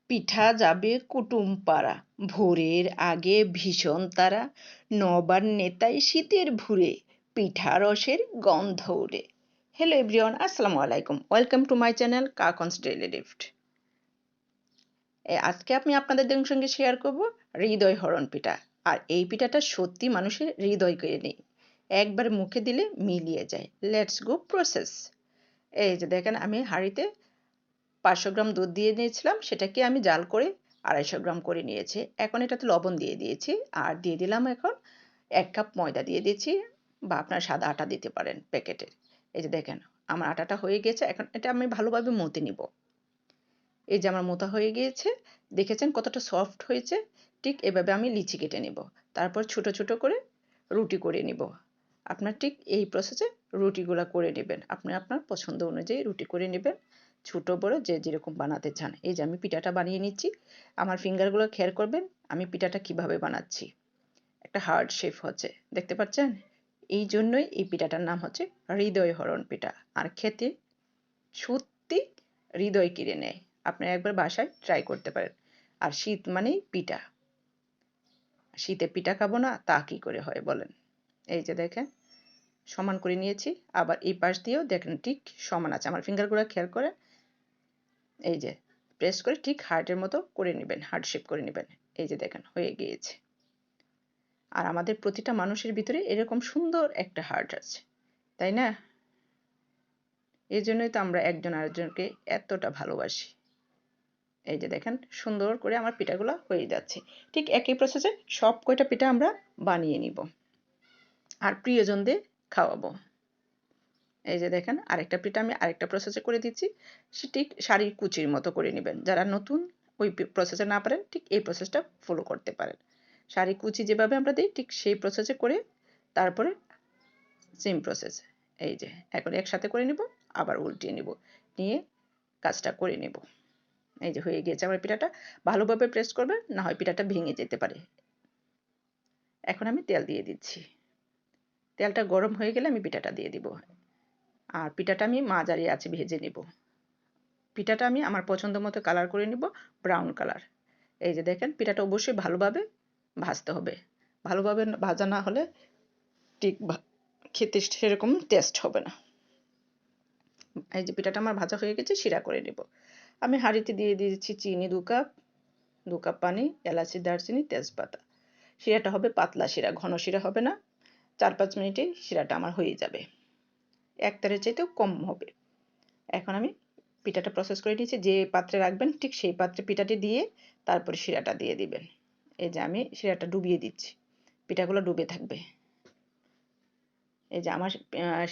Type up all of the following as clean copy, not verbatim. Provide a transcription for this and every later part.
পিঠা যাবে কুটুম পাড়া, ভোরের আগে ভীষণ তারা, নবার নেতায় শীতের ভুরে, পিঠা রসের গন্ধ উড়ে। হ্যালো এভরিওয়ান, আসসালামু আলাইকুম, welcome to my channel Kakon's daily lift. আজকে আমি আপনাদের সঙ্গে শেয়ার করব হৃদয় হরণ পিঠা। আর এই পিঠাটা সত্যি মানুষের হৃদয় কেড়ে নেই, একবার মুখে দিলে মিলিয়ে যায়। Let's go process. এই যে দেখেন, আমি হাঁড়িতে 500 গ্রাম দুধ দিয়ে নিয়েছিলাম, সেটাকে আমি জাল করে 250 গ্রাম করে নিয়েছি। এখন এটাতে লবণ দিয়ে দিয়েছি, আর দিয়ে দিলাম এখন 1 কাপ ময়দা দিয়ে দিয়েছি, বা আপনার সাদা আটা দিতে পারেন প্যাকেটের। এই যে দেখেন, আমার আটাটা হয়ে গেছে। এখন এটা আমি ভালোভাবে মতে নিব। এই যে আমার মোতা হয়ে গিয়েছে, দেখেছেন কতটা সফট হয়েছে। ঠিক এভাবে আমি লিচি কেটে নিব, তারপর ছোট ছোট করে রুটি করে নিব। আপনার ঠিক এই প্রসেসে রুটিগুলো করে নেবেন। আপনি আপনার পছন্দ অনুযায়ী রুটি করে নেবেন, ছোট বড় যে যেরকম বানাতে চান। এই যে আমি পিঠাটা বানিয়ে নিচ্ছি, আমার ফিঙ্গারগুলো খেয়াল করবেন আমি পিঠাটা কিভাবে বানাচ্ছি। একটা হার্ড শেপ হচ্ছে, দেখতে পাচ্ছেন? এই জন্যই এই পিঠাটার নাম হচ্ছে হৃদয় হরণ পিঠা। আর খেতে সত্যি হৃদয় কেড়ে নেয়। আপনি একবার বাসায় ট্রাই করতে পারেন। আর শীত মানেই পিঠা, শীতে পিঠা খাবো না তা কি করে হয় বলেন? এই যে দেখেন, সমান করে নিয়েছি। আবার এই পাশ দিয়েও দেখেন ঠিক সমান আছে। আমার ফিঙ্গারগুলো খেয়াল করে এই যে প্রেস করে ঠিক হার্টের মতো করে নেবেন, হার্ট শেপ করে নেবেন। এই যে দেখেন হয়ে গিয়েছে। আর আমাদের প্রতিটা মানুষের ভিতরে এরকম সুন্দর একটা হার্ট আছে, তাই না? এই জন্যই তো আমরা একজন আরেকজনকে এতটা ভালোবাসি। এই যে দেখেন সুন্দর করে আমার পিঠাগুলো হয়ে যাচ্ছে। ঠিক একই প্রসেসে সব কয়টা পিঠা আমরা বানিয়ে নিব আর প্রিয়জনদের খাওয়াবো। এই যে দেখেন আরেকটা পিঠা আমি আরেকটা প্রসেসে করে দিচ্ছি। সে ঠিক শাড়ির কুচির মতো করে নেবেন। যারা নতুন ওই প্রসেসে না পারেন, ঠিক এই প্রসেসটা ফলো করতে পারেন। শাড়ি কুচি যেভাবে আমরা দিই ঠিক সেই প্রসেসে করে তারপরে সেম প্রসেস। এই যে এখন একসাথে করে নিব, আবার উল্টিয়ে নিব, নিয়ে কাজটা করে নেব। এই যে হয়ে গিয়েছে আমার পিঠাটা। ভালোভাবে প্রেস করবেন, না হয় পিঠাটা ভেঙে যেতে পারে। এখন আমি তেল দিয়ে দিচ্ছি। তেলটা গরম হয়ে গেলে আমি পিঠাটা দিয়ে দিব। আর পিঠাটা আমি মাঝারি আঁচে ভেজে নেব। পিঠাটা আমি আমার পছন্দ মতো কালার করে নিব, ব্রাউন কালার। এই যে দেখেন পিঠাটা অবশ্যই ভালোভাবে ভাজতে হবে। ভালোভাবে ভাজা না হলে ঠিক খেতে সেরকম টেস্ট হবে না। এই যে পিঠাটা আমার ভাজা হয়ে গেছে, শিরা করে নেব। আমি হাঁড়িতে দিয়ে দিয়েছি চিনি 2 কাপ, 2 কাপ পানি, এলাচি, দারচিনি, তেজপাতা। শিরাটা হবে পাতলা শিরা, ঘন শিরা হবে না। 4-5 মিনিটে শিরাটা আমার হয়ে যাবে। এক তারের চাইতেও কম হবে। এখন আমি পিঠাটা প্রসেস করে নিয়েছি। যে পাত্রে রাখবেন ঠিক সেই পাত্রে পিঠাটি দিয়ে তারপরে শিরাটা দিয়ে দিবেন। এই যে আমি শিরাটা ডুবিয়ে দিচ্ছি, পিঠাগুলো ডুবে থাকবে। এই যে আমার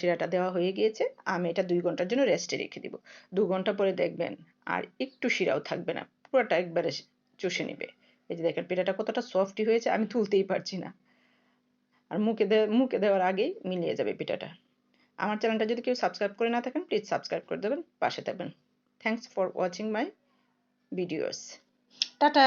শিরাটা দেওয়া হয়ে গিয়েছে। আমি এটা 2 ঘন্টার জন্য রেস্টে রেখে দিব। 2 ঘন্টা পরে দেখবেন আর একটু শিরাও থাকবে না, পুরোটা একবারে চুষে নেবে। এই যে দেখেন পিঠাটা কতটা সফটই হয়েছে, আমি তুলতেই পারছি না। আর মুখে দেওয়ার আগেই মিলিয়ে যাবে পিঠাটা। আমার চ্যানেলটা যদি কেউ সাবস্ক্রাইব করে না থাকেন, প্লিজ সাবস্ক্রাইব করে দেবেন, পাশে থাকবেন। Thanks for watching my videos. Tata.